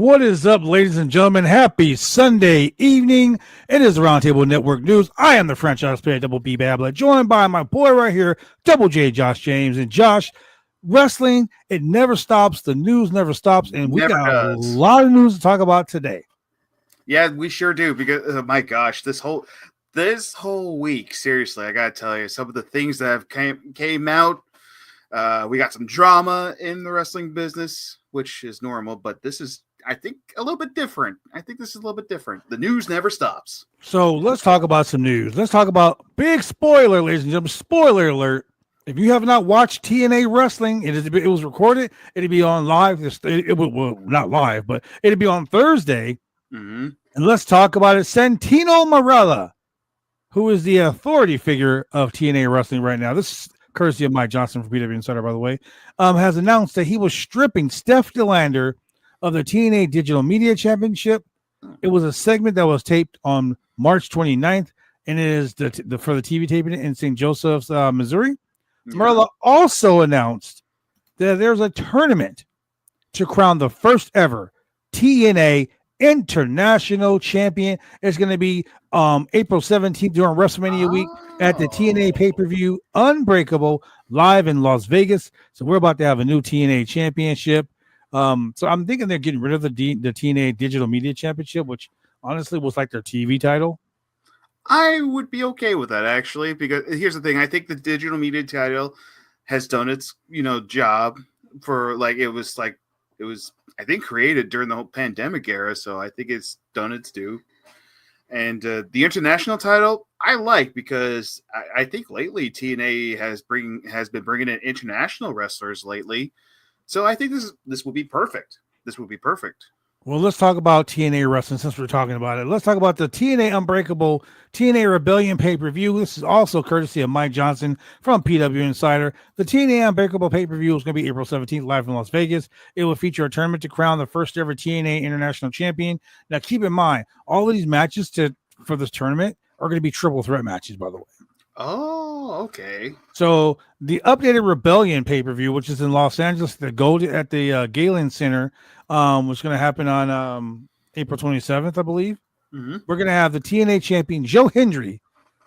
What is up, ladies and gentlemen? Happy Sunday evening. It is the Roundtable Network News. I am the franchise player, Double B Babla, joined by my boy right here, Double J, Josh James. And Josh, wrestling, it never stops. The news never stops. And we got a lot of news to talk about today. Yeah, we sure do. Because, my gosh, this whole week, seriously, I got to tell you, some of the things that have came out. We got some drama in the wrestling business, which is normal, but this is, I think, a little bit different. The news never stops. So let's talk about some news. Let's talk about big spoiler, ladies and gentlemen. Spoiler alert. If you have not watched TNA Wrestling, it was recorded. It'll be on live. Well, not live, but it'll be on Thursday. Mm-hmm. And let's talk about it. Santino Marella, who is the authority figure of TNA Wrestling right now. This is courtesy of Mike Johnson from PW Insider, by the way, has announced that he was stripping Steph DeLander of the TNA Digital Media Championship. It was a segment that was taped on March 29th, and it is for the TV taping in St. Joseph's, Missouri. Yeah. Marella also announced that there's a tournament to crown the first ever TNA International Champion. It's going to be April 17th during WrestleMania week at the TNA pay-per-view Unbreakable live in Las Vegas. So we're about to have a new TNA championship. So I'm thinking they're getting rid of the TNA Digital Media Championship, which honestly was like their TV title. I would be okay with that, actually, because here's the thing. I think the Digital Media title has done its, job for it was I think created during the whole pandemic era, so I think it's done its due. And the international title I like because I think lately TNA has been bringing in international wrestlers lately. So I think this will be perfect. This will be perfect. Well, let's talk about TNA Wrestling since we're talking about it. Let's talk about the TNA Unbreakable TNA Rebellion pay-per-view. This is also courtesy of Mike Johnson from PW Insider. The TNA Unbreakable pay-per-view is going to be April 17th live in Las Vegas. It will feature a tournament to crown the first ever TNA International Champion. Now, keep in mind, all of these matches for this tournament are going to be triple threat matches, by the way. Oh, okay. So the updated Rebellion pay-per-view, which is in Los Angeles, at the Galen Center, was going to happen on April 27th, I believe. Mm-hmm. We're going to have the TNA champion Joe Hendry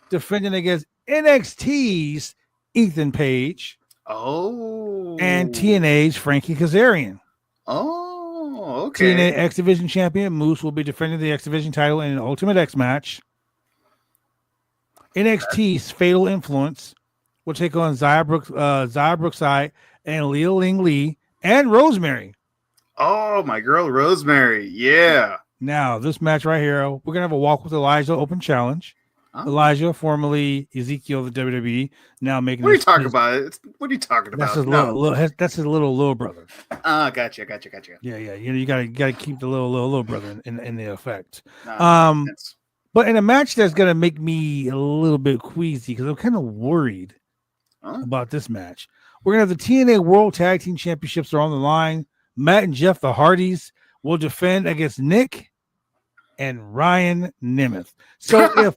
defending against NXT's Ethan Page. Oh. And TNA's Frankie Kazarian. Oh, okay. TNA X Division champion Moose will be defending the X Division title in an Ultimate X match. NXT's Fatal Influence will take on Zaya Brookside and Leah Ling Lee and Rosemary. Oh, my girl Rosemary. Yeah. Now, this match right here, we're going to have a Walk with Elijah open challenge. Oh. Elijah, formerly Ezekiel of the WWE, now making. What are you talking about? What are you talking about? That's his little brother. Gotcha. Yeah. You gotta keep the little brother in the effect. But in a match that's going to make me a little bit queasy because I'm kind of worried about this match. We're going to have the TNA World Tag Team Championships are on the line. Matt and Jeff, the Hardys, will defend against Nick and Ryan Nemeth. So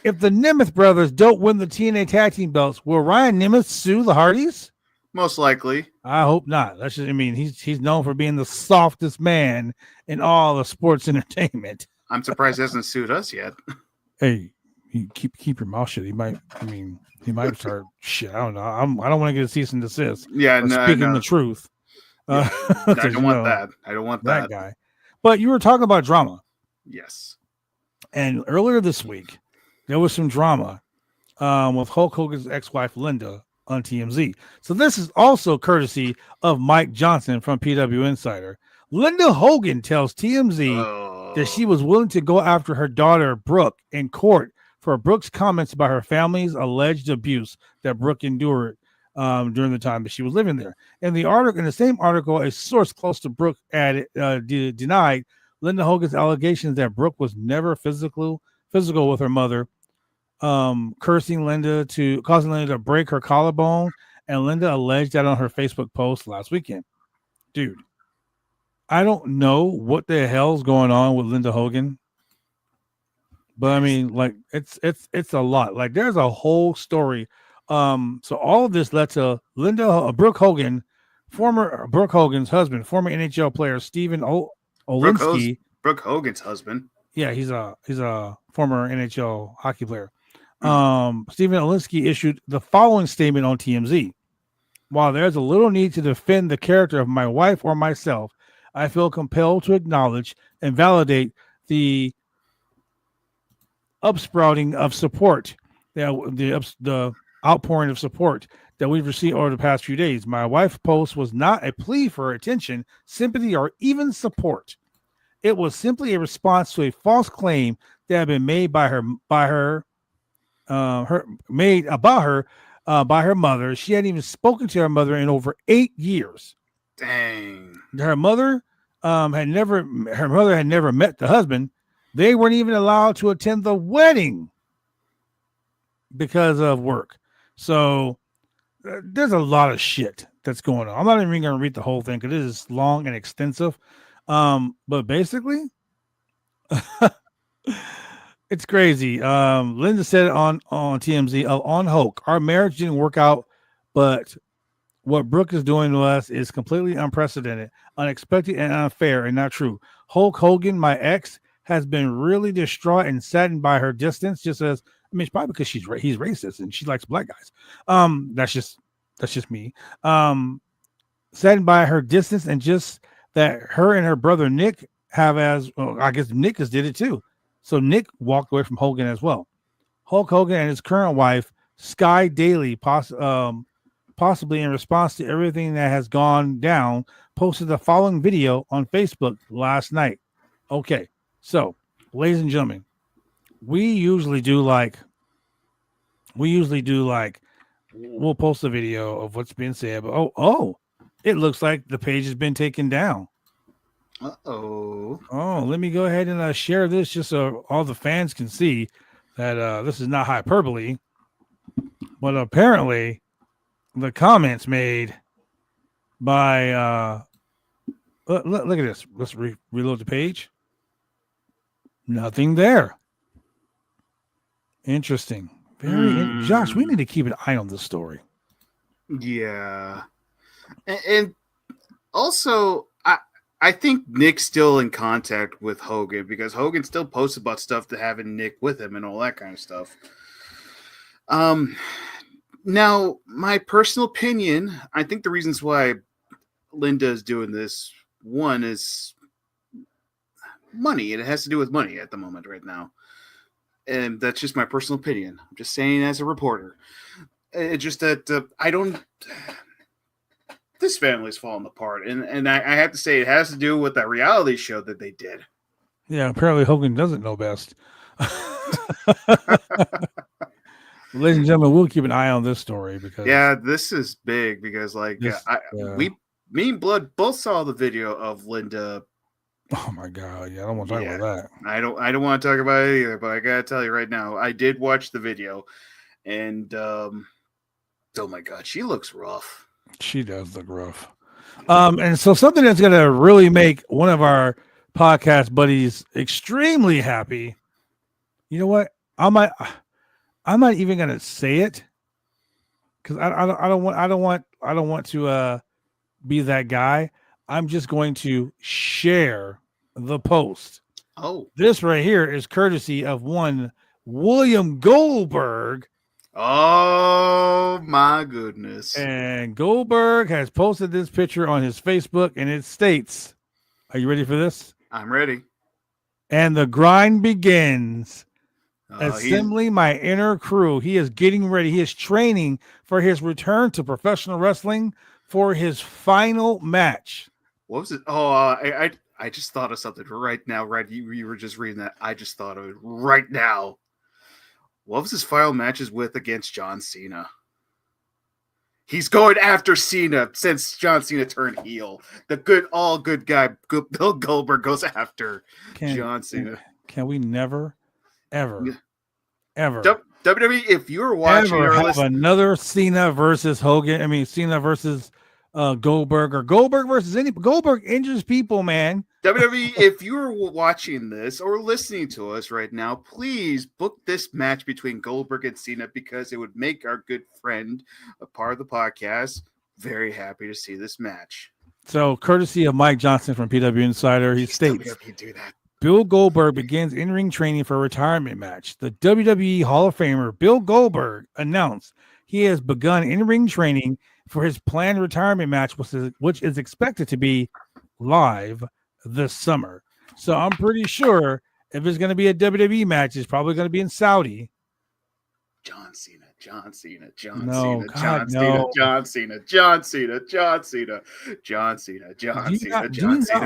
if the Nemeth brothers don't win the TNA Tag Team belts, will Ryan Nemeth sue the Hardys? Most likely. I hope not. He's known for being the softest man in all of sports entertainment. I'm surprised he hasn't sued us yet. Hey, keep your mouth shut. He might start shit. I don't know. I don't want to get a cease and desist. Yeah, speaking the truth. Yeah. I don't want that. I don't want that guy. But you were talking about drama. Yes. And earlier this week, there was some drama with Hulk Hogan's ex-wife Linda on TMZ. So this is also courtesy of Mike Johnson from PW Insider. Linda Hogan tells TMZ that she was willing to go after her daughter, Brooke, in court for Brooke's comments about her family's alleged abuse that Brooke endured during the time that she was living there. In the same article, a source close to Brooke denied Linda Hogan's allegations that Brooke was never physical with her mother, causing Linda to break her collarbone, and Linda alleged that on her Facebook post last weekend. Dude, I don't know what the hell's going on with Linda Hogan, but I mean, it's a lot. There's a whole story. So all of this led to Brooke Hogan, former Brooke Hogan's husband, former NHL player Stephen Olinsky. Brooke Hogan's husband. Yeah, he's a former NHL hockey player. Stephen Olinsky issued the following statement on TMZ. While there's a little need to defend the character of my wife or myself, I feel compelled to acknowledge and validate the upsprouting of support, the outpouring of support that we've received over the past few days. My wife's post was not a plea for attention, sympathy, or even support. It was simply a response to a false claim that had been made by her mother. She hadn't even spoken to her mother in over 8 years. Dang. Her mother had never met the husband. They weren't even allowed to attend the wedding because of work. So there's a lot of shit that's going on. I'm not even going to read the whole thing because it is long and extensive. But basically, it's crazy. Linda said on TMZ on Hulk, our marriage didn't work out, but what Brooke is doing to us is completely unprecedented, unexpected, and unfair, and not true. Hulk Hogan, my ex, has been really distraught and saddened by her distance. Just as it's probably because he's racist and she likes black guys. That's just me. Saddened by her distance and just that her and her brother Nick have I guess Nick has did it too. So Nick walked away from Hogan as well. Hulk Hogan and his current wife, Sky Daly, possibly in response to everything that has gone down, posted the following video on Facebook last night. Okay, so ladies and gentlemen, we usually do like we'll post a video of what's being said, but it looks like the page has been taken down. Oh, let me go ahead and share this just so all the fans can see that this is not hyperbole. But apparently, the comments made by look at this. Let's reload the page. Nothing there. Interesting. Josh, we need to keep an eye on this story. Yeah, and also I think Nick's still in contact with Hogan because Hogan still posts about stuff to having Nick with him and all that kind of stuff. Now, my personal opinion, I think the reasons why Linda is doing this, one is money. It has to do with money at the moment right now. And that's just my personal opinion. I'm just saying as a reporter. It's just that I don't... This family's falling apart. And I have to say it has to do with that reality show that they did. Yeah, apparently Hogan doesn't know best. Ladies and gentlemen, we'll keep an eye on this story because this is big because me and Blood both saw the video of Linda. Oh my god, I don't want to talk about that. I don't want to talk about it either, but I gotta tell you right now, I did watch the video, and oh my god, she looks rough. She does look rough. And so something that's gonna really make one of our podcast buddies extremely happy. You know what? I'm not even gonna say it because I don't want to be that guy. I'm just going to share the post. Oh, this right here is courtesy of one William Goldberg. Oh my goodness! And Goldberg has posted this picture on his Facebook, and it states, "Are you ready for this?" I'm ready. And the grind begins. Assembling my inner crew. He is getting ready. He is training for his return to professional wrestling for his final match. What was it? Oh, I just thought of something right now. Right, you were just reading that. I just thought of it right now. What was his final matches with against John Cena? He's going after Cena since John Cena turned heel. The good guy, Bill Goldberg, goes after John Cena. Can we never, ever WWE, if you're watching or listening, another Cena versus Hogan? I mean, Cena versus Goldberg, or Goldberg versus Goldberg injures people, man. WWE, if you're watching this or listening to us right now, please book this match between Goldberg and Cena because it would make our good friend, a part of the podcast, very happy to see this match. So, courtesy of Mike Johnson from PW Insider, he states WWE do that. Bill Goldberg begins in-ring training for a retirement match. The WWE Hall of Famer Bill Goldberg announced he has begun in-ring training for his planned retirement match, which is expected to be live this summer. So I'm pretty sure if it's going to be a WWE match, it's probably going to be in Saudi. John Cena. No, God, no. Do you not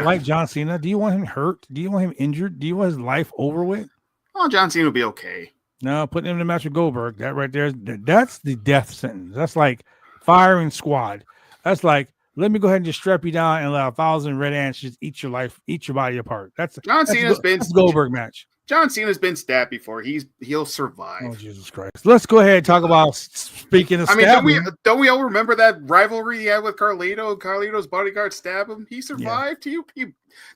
like John Cena? Do you want him hurt? Do you want him injured? Do you want his life over with? Oh, John Cena will be okay. No, putting him in the match with Goldberg, that right there, that's the death sentence. That's like firing squad. That's like, let me go ahead and just strap you down and let 1,000 red ants just eat your body apart. That's a Goldberg match. John Cena's been stabbed before. He'll survive. Oh, Jesus Christ. Let's go ahead and talk about, speaking of stabbing. Don't we all remember that rivalry he had with Carlito? Carlito's bodyguard stabbed him. He survived. Yeah.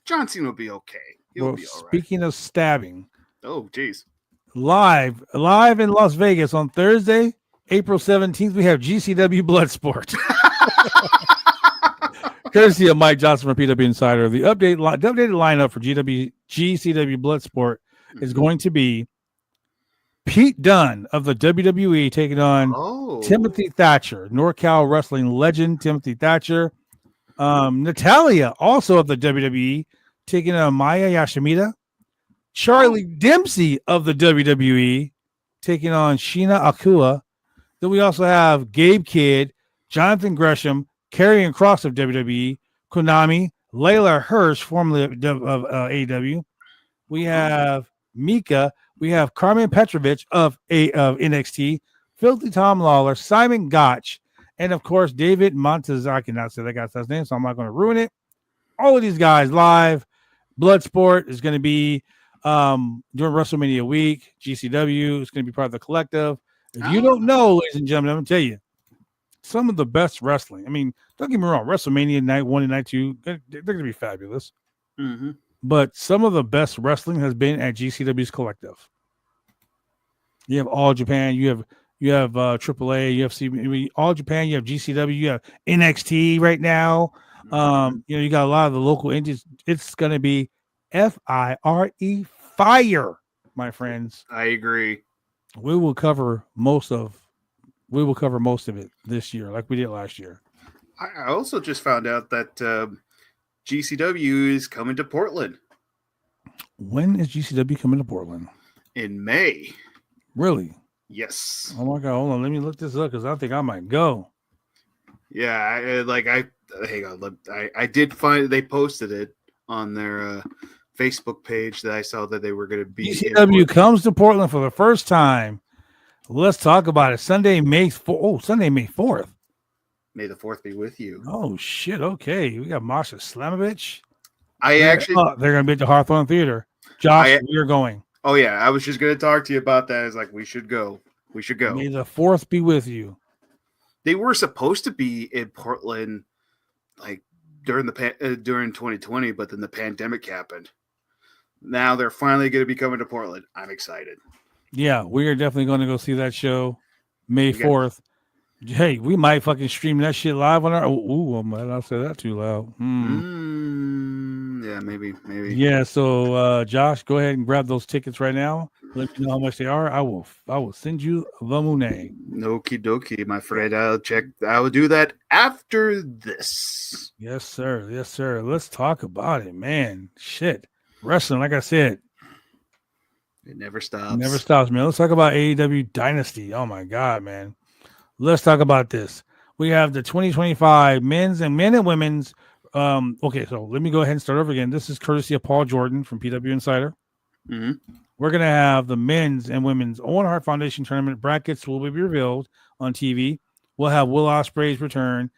John Cena will be okay. He'll be all right. Speaking of stabbing. Oh, geez. Live in Las Vegas on Thursday, April 17th, we have GCW Bloodsport. Courtesy of Mike Johnson from PW Insider. The updated lineup for GCW Bloodsport is going to be Pete Dunne of the WWE taking on Timothy Thatcher, NorCal wrestling legend Timothy Thatcher. Natalia, also of the WWE, taking on Maya Yoshimita. Charlie Dempsey of the WWE taking on Sheena Akua. Then we also have Gabe Kidd, Jonathan Gresham, Karrion Kross of WWE, Konami, Layla Hirsch, formerly of AEW. We have Mika. We have Carmen Petrovich of NXT, Filthy Tom Lawler, Simon Gotch, and of course David Montez. I cannot say that guy's last name, so I'm not going to ruin it. All of these guys live. Bloodsport is going to be during WrestleMania week. GCW is going to be part of the collective. If you don't know, ladies and gentlemen, I'm going to tell you some of the best wrestling. I mean, don't get me wrong, WrestleMania night 1 and night 2, they're going to be fabulous. Mm-hmm. But some of the best wrestling has been at GCW's collective. You have All Japan, you have AAA, UFC, All Japan, you have GCW, you have NXT right now. You got a lot of the local indies. It's going to be FIRE, fire, my friends. I agree. We will cover most of it this year, like we did last year. I also just found out that GCW is coming to Portland. When is GCW coming to Portland? In May. Really? Yes. Oh my God! Hold on, let me look this up because I think I might go. Yeah, hang on. I did find they posted it on their Facebook page that I saw that they were going to be. GCW comes to Portland for the first time. Let's talk about it. Sunday, May 4th. May the 4th be with you. Oh shit! Okay, we got Masha Slamovich. They're going to be at the Hawthorne Theater. Josh, we are going. Oh yeah, I was just going to talk to you about that. It's like we should go. We should go. May the 4th be with you. They were supposed to be in Portland, like during 2020, but then the pandemic happened. Now they're finally going to be coming to Portland. I'm excited. Yeah, we are definitely going to go see that show, May 4th. Hey, we might fucking stream that shit live on our. Ooh, I might not say that too loud. Yeah, maybe. Yeah, so Josh, go ahead and grab those tickets right now. Let me know how much they are. I will send you the Monet. Okie dokie, my friend. I will do that after this. Yes, sir. Yes, sir. Let's talk about it, man. Shit. Wrestling, like I said. It never stops. Never stops, man. Let's talk about AEW Dynasty. Oh my God, man. Let's talk about this. We have the 2025 men and women's. Okay, so let me go ahead and start over again. This is courtesy of Paul Jordan from PW Insider. Mm-hmm. We're going to have the men's and women's Owen Hart Foundation tournament brackets will be revealed on TV. We'll have Will Ospreay's return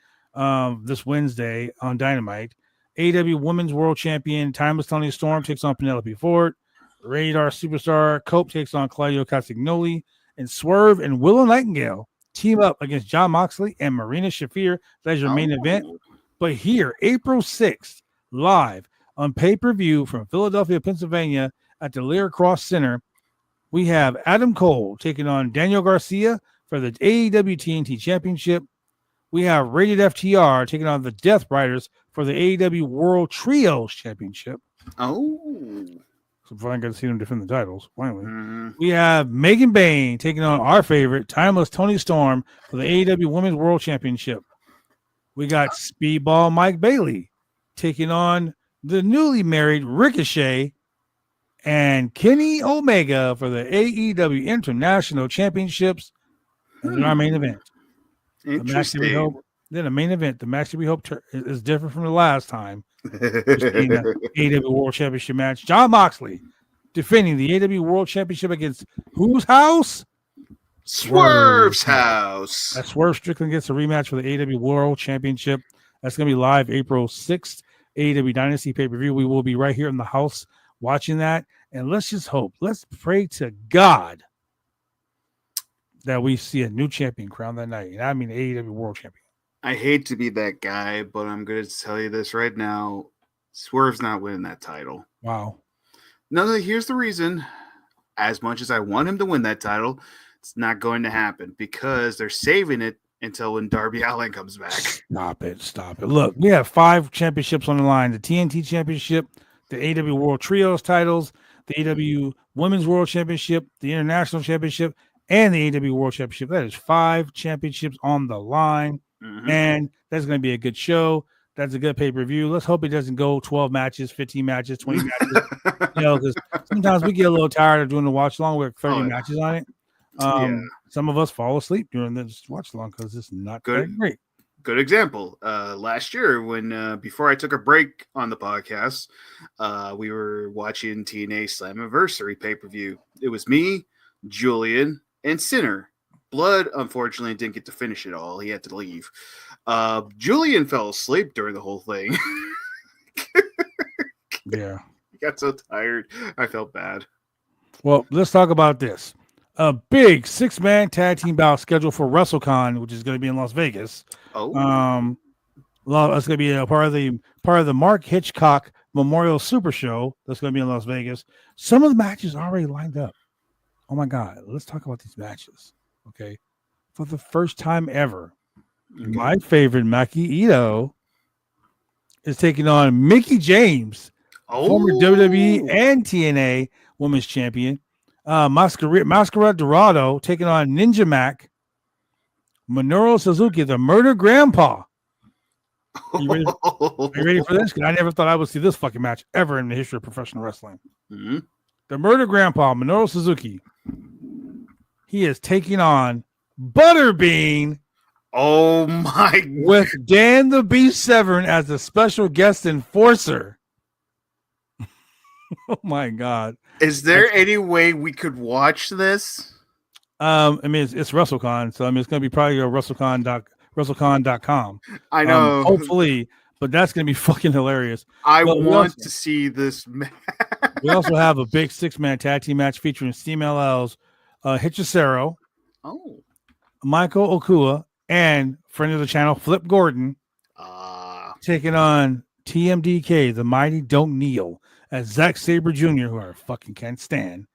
this Wednesday on Dynamite. AEW Women's World Champion Timeless Toni Storm takes on Penelope Ford. Radar Superstar Cope takes on Claudio Castagnoli. And Swerve and Willow Nightingale team up against Jon Moxley and Marina Shafir. That's your main event. But here, April 6th, live on pay-per-view from Philadelphia, Pennsylvania at the Lear Cross Center, we have Adam Cole taking on Daniel Garcia for the AEW TNT Championship. we have Rated FTR taking on the Death Riders for the AEW World Trios Championship. Oh. So finally got to see them defend the titles. Finally. Mm-hmm. We have Megan Bayne taking on our favorite, Timeless Tony Storm for the AEW Women's World Championship. We got Speedball Mike Bailey taking on the newly married Ricochet and Kenny Omega for the AEW International Championships. And our main event. Interesting. The main event, the match that we hope is different from the last time. The AEW World Championship match. Jon Moxley defending the AEW World Championship against whose house? Swerve's house. That Swerve Strickland gets a rematch for the AEW World Championship. That's going to be live April 6th. AEW Dynasty pay-per-view. We will be right here in the house watching that. And let's just hope. Let's pray to God that we see a new champion crowned that night. And I mean AEW World Champion. I hate to be that guy, but I'm going to tell you this right now. Swerve's not winning that title. Wow. No, here's the reason. As much as I want him to win that title, it's not going to happen because they're saving it until when Darby Allin comes back. Stop it. Look, we have 5 championships on the line. The TNT Championship, the AEW World Trios titles, the AEW Women's World Championship, the International Championship, and the AEW World Championship. That is 5 championships on the line. Mm-hmm. And that's going to be a good show. That's a good pay-per-view. Let's hope it doesn't go 12 matches, 15 matches, 20 matches. Because sometimes we get a little tired of doing the watch long with 30 matches on it. Some of us fall asleep during this watch long because it's not that great. Good example. Last year, when before I took a break on the podcast, we were watching TNA Slammiversary pay-per-view. It was me, Julian, and Sinner. Blood, unfortunately, didn't get to finish it all. He had to leave. Julian fell asleep during the whole thing. Yeah. He got so tired. I felt bad. Well, let's talk about this. A big 6-man tag team bout scheduled for WrestleCon, which is going to be in Las Vegas. Oh. It's going to be a part of the Mark Hitchcock Memorial Super Show that's going to be in Las Vegas. Some of the matches are already lined up. Oh my God. Let's talk about these matches. Okay. For the first time ever, my favorite Maki Ito is taking on Mickie James, former WWE and TNA Women's Champion. Masquerade Dorado taking on Ninja Mac. Minoru Suzuki, the Murder Grandpa. Are you ready for this? Because I never thought I would see this fucking match ever in the history of professional wrestling. Mm-hmm. The Murder Grandpa, Minoru Suzuki. He is taking on Butterbean. Oh my! With Dan the Beast Severn as the special guest enforcer. Oh my God! Is there any way we could watch this? I mean, it's WrestleCon, so I mean, it's going to be probably a WrestleCon.com. I know. Hopefully, but that's going to be fucking hilarious. I want to see this match. We also have a big 6-man tag team match featuring Steam LL's Hechicero, Michael Okua, and friend of the channel, Flip Gordon, taking on TMDK, the Mighty Don't Kneel, as Zack Sabre Jr., who I fucking can't stand,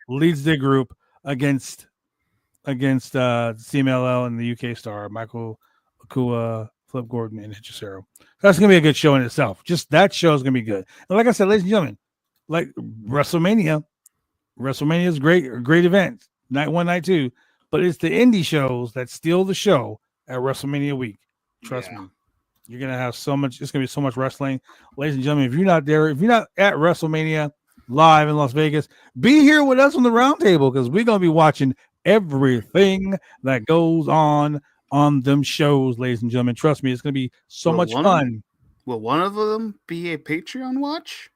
leads the group against CMLL and the UK star, Michael Okua, Flip Gordon, and Hechicero. That's going to be a good show in itself. Just that show is going to be good. And like I said, ladies and gentlemen, like WrestleMania is great event, night 1, night 2, but it's the indie shows that steal the show at WrestleMania week. Trust me. You're going to have so much, it's going to be so much wrestling. Ladies and gentlemen, if you're not there, if you're not at WrestleMania live in Las Vegas, be here with us on the roundtable because we're going to be watching everything that goes on them shows, ladies and gentlemen. Trust me, it's going to be so much fun. Will one of them be a Patreon watch?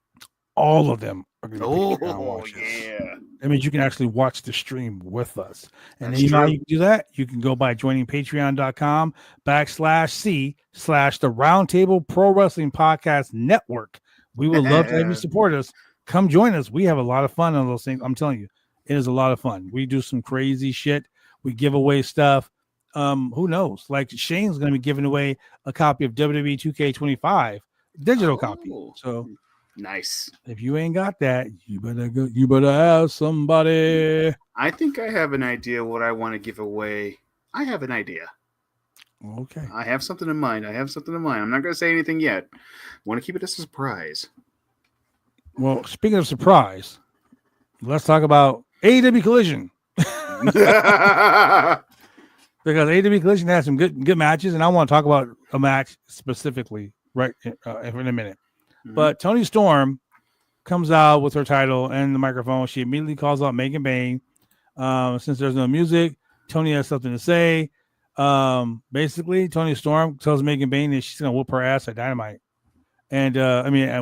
All of them are going to be Patreon watches. Yeah. That means you can actually watch the stream with us. And then you know how you can do that? You can go by joining patreon.com/C/the Roundtable Pro Wrestling Podcast Network. We would love to have you support us. Come join us. We have a lot of fun on those things. I'm telling you, it is a lot of fun. We do some crazy shit. We give away stuff. Who knows? Like Shane's going to be giving away a copy of WWE 2K25 digital copy. So nice. If you ain't got that, you better ask somebody. I think I have an idea what I want to give away. I have an idea. Okay. I have something in mind. I'm not going to say anything yet. I want to keep it as a surprise. Well, speaking of surprise, let's talk about AEW Collision. Because AEW Collision has some good matches, and I want to talk about a match specifically right in a minute. Mhm. But Toni Storm comes out with her title and the microphone. She immediately calls out Megan Bayne. Since there's no music, Tony has something to say. Basically, Toni Storm tells Megan Bayne that she's gonna whoop her ass at Dynamite, and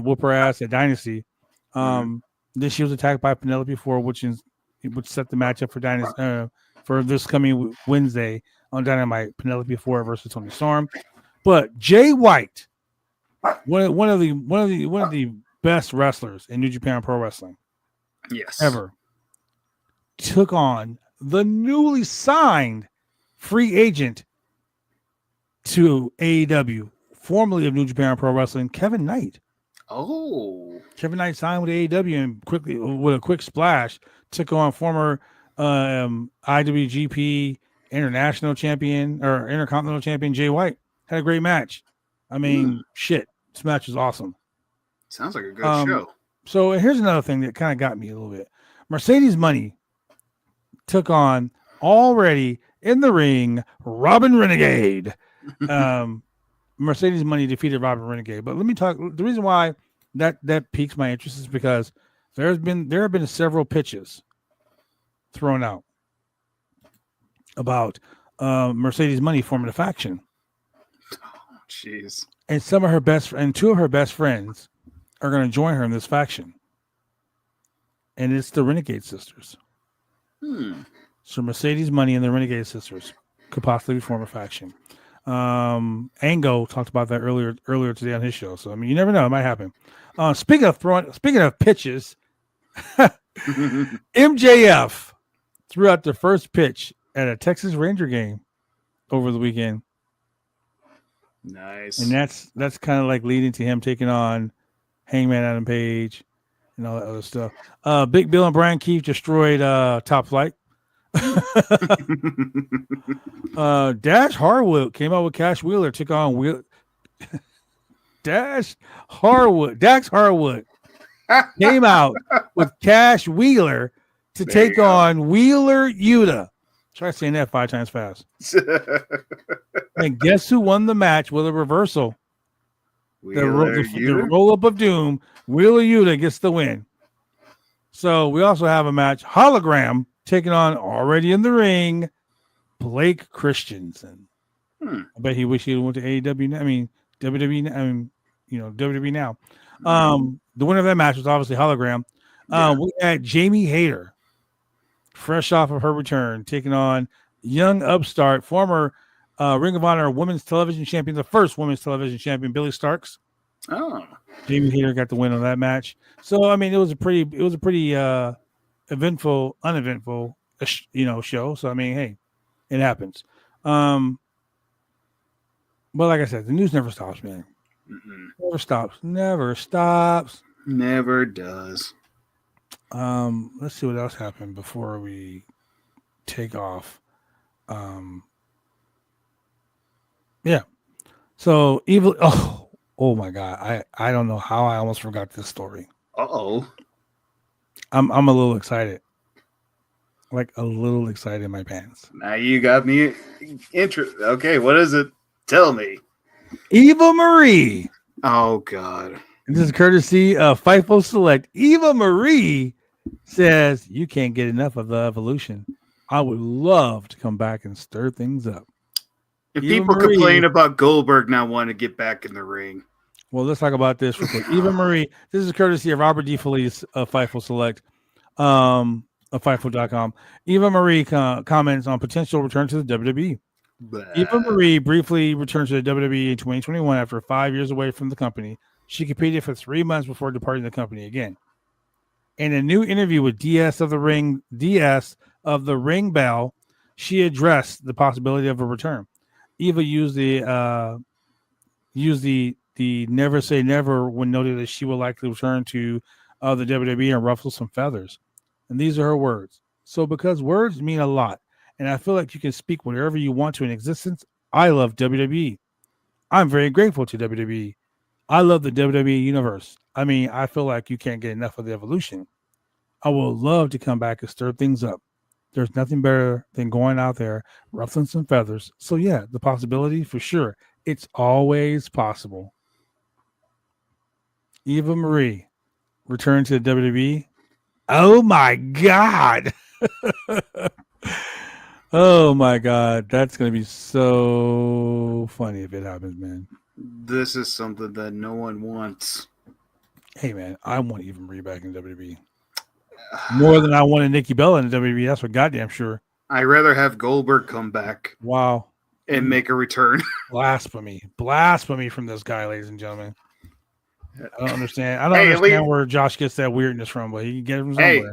whoop her ass at Dynasty. Then she was attacked by Penelope Ford, which set the matchup for Dynasty for this coming Wednesday on Dynamite. Penelope Ford versus Toni Storm. But Jay White, one of the best wrestlers in New Japan Pro Wrestling, Yes, ever, took on the newly signed free agent to AEW, formerly of New Japan Pro Wrestling, Kevin Knight. Oh, Kevin Knight signed with AEW and quickly, with a quick splash, took on former IWGP International Champion or Intercontinental Champion Jay White. Had a great match. I mean, shit, this match was awesome. Sounds like a good show. So here's another thing that kind of got me a little bit. Mercedes Money took on, already in the ring, Robin Renegade. Mercedes Money defeated Robin Renegade. But let me talk. The reason why that piques my interest is because there have been several pitches thrown out about Mercedes Money forming a faction. Oh, jeez. And two of her best friends are going to join her in this faction. And it's the Renegade Sisters. So Mercedes Money and the Renegade Sisters could possibly form a faction. Ango talked about that earlier today on his show. So I mean, you never know; it might happen. Speaking of pitches, MJF threw out the first pitch at a Texas Ranger game over the weekend. Nice. And that's kind of like leading to him taking on Hangman Adam Page and all that other stuff. Big Bill and Brian Keefe destroyed Top Flight. Dash Harwood came out with Cash Wheeler, took on Dax Harwood came out with Cash Wheeler to take on Wheeler Yuta. Try saying that 5 times fast. And guess who won the match with a reversal? The roll up of doom. Wheeler Yuta gets the win. So we also have a match, Hologram taking on, already in the ring, Blake Christensen. I bet he wished he went to AEW. I mean WWE. I mean, WWE now. The winner of that match was obviously Hologram. We had Jamie Hayter, fresh off of her return, taking on young upstart, former Ring of Honor Women's Television Champion, the first Women's Television Champion, Billy Starks. Oh, Jamie Hayter got the win on that match. So I mean, it was a pretty uneventful show. So I mean, hey, it happens. But like I said, the news never stops, man. Never stops. Never does. Let's see what else happened before we take off. Yeah. So evil. Oh my God. I don't know how I almost forgot this story. Uh-oh. I'm a little excited. Like a little excited in my pants. Now you got me interested. Okay, what is it? Tell me. Eva Marie. Oh God. And this is courtesy of FIFO Select. Eva Marie says, "You can't get enough of the evolution. I would love to come back and stir things up." If Eva people Marie, complain about Goldberg not wanting to get back in the ring. Well, let's talk about this real quick. Eva Marie, this is courtesy of Robert D. Felice of FIFO Select, of FIFO.com. Eva Marie comments on potential return to the WWE. Blah. Eva Marie briefly returned to the WWE in 2021 after 5 years away from the company. She competed for 3 months before departing the company again. In a new interview with DS of the Ring Bell, she addressed the possibility of a return. Eva used the never say never when noted that she will likely return to the WWE and ruffle some feathers. And these are her words. So because words mean a lot, and I feel like you can speak whatever you want to in existence, I love WWE. I'm very grateful to WWE. I love the WWE universe. I mean, I feel like you can't get enough of the evolution. I would love to come back and stir things up. There's nothing better than going out there, ruffling some feathers. So yeah, the possibility for sure. It's always possible. Eva Marie returned to the WWE. Oh my God. Oh my God. That's going to be so funny if it happens, man. This is something that no one wants. Hey, man, I want Eva Marie back in WWE. More than I wanted Nikki Bella in the WWE. That's for goddamn sure. I'd rather have Goldberg come back. Wow. And make a return. Blasphemy. Blasphemy from this guy, ladies and gentlemen. I don't understand. I don't understand where Josh gets that weirdness from, but he can get it from somewhere. Hey,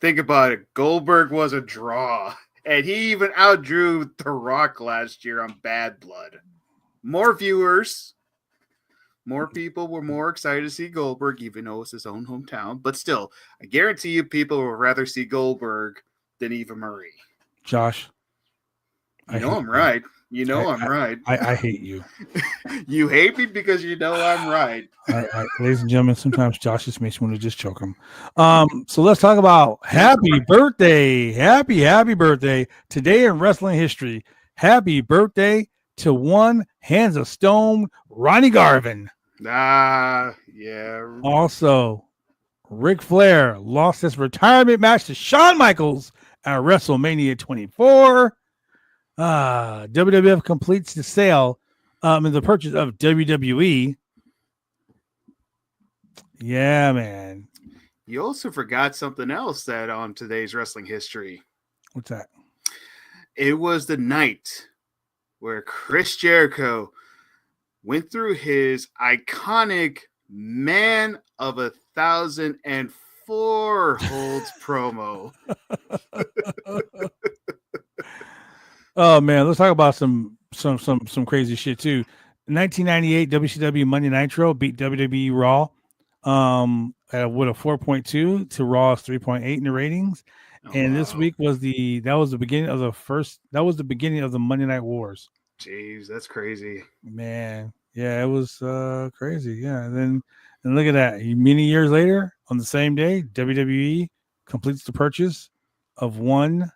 think about it. Goldberg was a draw. And he even outdrew The Rock last year on Bad Blood. More viewers. More people were more excited to see Goldberg, even though it's his own hometown. But still, I guarantee you people would rather see Goldberg than Eva Marie. Josh. You know I'm right. You know I'm right. I hate you. You hate me because you know I'm right. Ladies and gentlemen, sometimes Josh just makes me want to just choke him. So let's talk about happy birthday. Happy birthday. Today in wrestling history. Happy birthday to one Hands of Stone, Ronnie Garvin. Yeah. Also, Ric Flair lost his retirement match to Shawn Michaels at WrestleMania 24. WWF completes the sale and the purchase of WWE. Yeah, man. You also forgot something else that on today's wrestling history. What's that? It was the night where Chris Jericho went through his iconic Man of 1,004 holds promo. Oh man, let's talk about some crazy shit too. 1998 WCW Monday Nitro beat WWE Raw with a 4.2 to Raw's 3.8 in the ratings. And this week was the beginning of the Monday Night Wars. Jeez, that's crazy. Man, yeah, it was crazy. Yeah, and look at that. Many years later, on the same day, WWE completes the purchase of one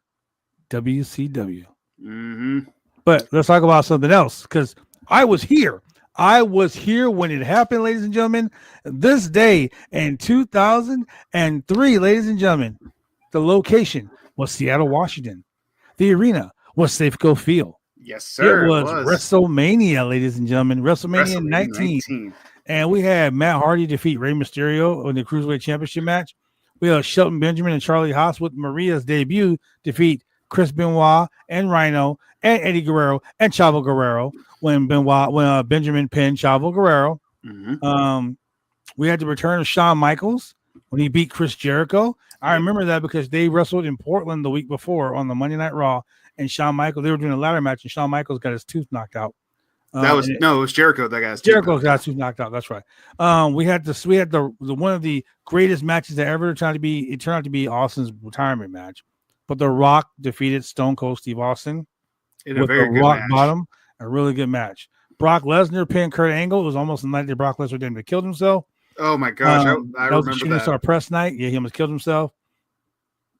WCW. Mm-hmm. But let's talk about something else, because I was here. I was here when it happened, ladies and gentlemen. This day in 2003, ladies and gentlemen, the location was Seattle, Washington. The arena was Safeco Field. Yes, sir. It was WrestleMania, ladies and gentlemen. WrestleMania 19. And we had Matt Hardy defeat Rey Mysterio in the Cruiserweight Championship match. We had Shelton Benjamin and Charlie Haas with Maria's debut defeat Chris Benoit and Rhino and Eddie Guerrero and Chavo Guerrero when Benjamin pinned Chavo Guerrero. Mm-hmm. We had the return of Shawn Michaels when he beat Chris Jericho. I remember that because they wrestled in Portland the week before on the Monday Night Raw, and Shawn Michaels, they were doing a ladder match, and Shawn Michaels got his tooth knocked out. It was Jericho that got his tooth knocked out. That's right. We had the one of the greatest matches that ever turned out to be Austin's retirement match. But The Rock defeated Stone Cold Steve Austin in a very good match. Bottom, a really good match. Brock Lesnar pinned Kurt Angle. It was almost the night that Brock Lesnar didn't killed himself. Oh my gosh, I that was remember the Star Press night. Yeah, he almost killed himself.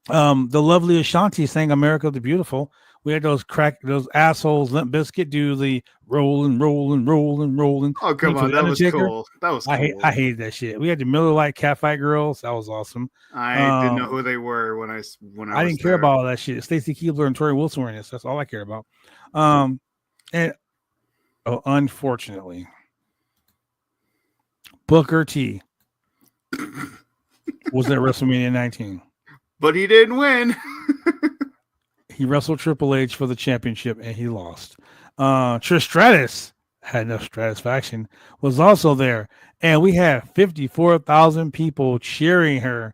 The lovely Ashanti sang "America the Beautiful." We had those assholes Limp Bizkit do the rolling. Oh come on, that was cool. That was cool. I hated that shit. We had the Miller Lite Catfight Girls. That was awesome. I didn't know who they were when I didn't care about all that shit. Stacy Keibler and Tori Wilson were in this. That's all I care about. Unfortunately, Booker T was at WrestleMania 19, but he didn't win. He wrestled Triple H for the championship and he lost. Trish Stratus had enough Stratusfaction, was also there, and we had 54,000 people cheering her.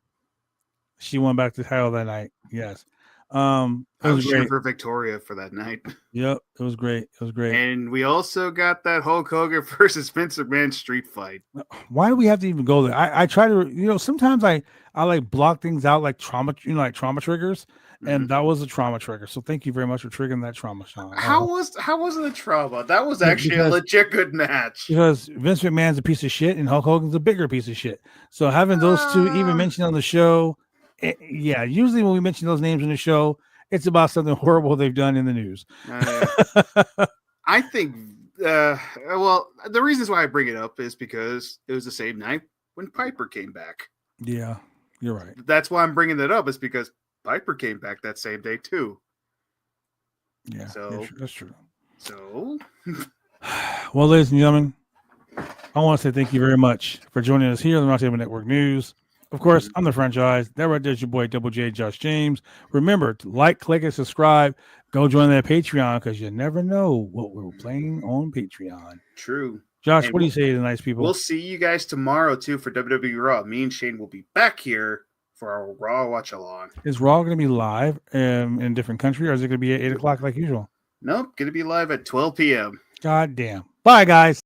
She won back the title that night. Yes. I was cheering for Victoria for that night. Yep, it was great. And we also got that Hulk Hogan versus Vince McMahon street fight. Why do we have to even go there? I try to, sometimes I like block things out like trauma, like trauma triggers. and that was a trauma trigger. So thank you very much for triggering that trauma, Sean. How was it a trauma? That was actually a legit good match. Because Vince McMahon's a piece of shit and Hulk Hogan's a bigger piece of shit. So having those two even mentioned on the show, usually when we mention those names in the show, it's about something horrible they've done in the news. I think, well, the reasons why I bring it up is because it was the same night when Piper came back. Yeah, you're right. That's why I'm bringing that up, is because Piper came back that same day too. Yeah, so that's true. So, well, ladies and gentlemen, I want to say thank you very much for joining us here on the Roundtable Network News. Of course, I'm the franchise. That right there's your boy Double J Josh James. Remember to like, click, and subscribe. Go join that Patreon because you never know what we're playing on Patreon. True. Josh, what do you say to the nice people? We'll see you guys tomorrow too for WWE Raw. Me and Shane will be back here for our Raw watch along. Is Raw going to be live in a different country, or is it going to be at 8 o'clock like usual? Nope, going to be live at 12 p.m. God damn. Bye, guys.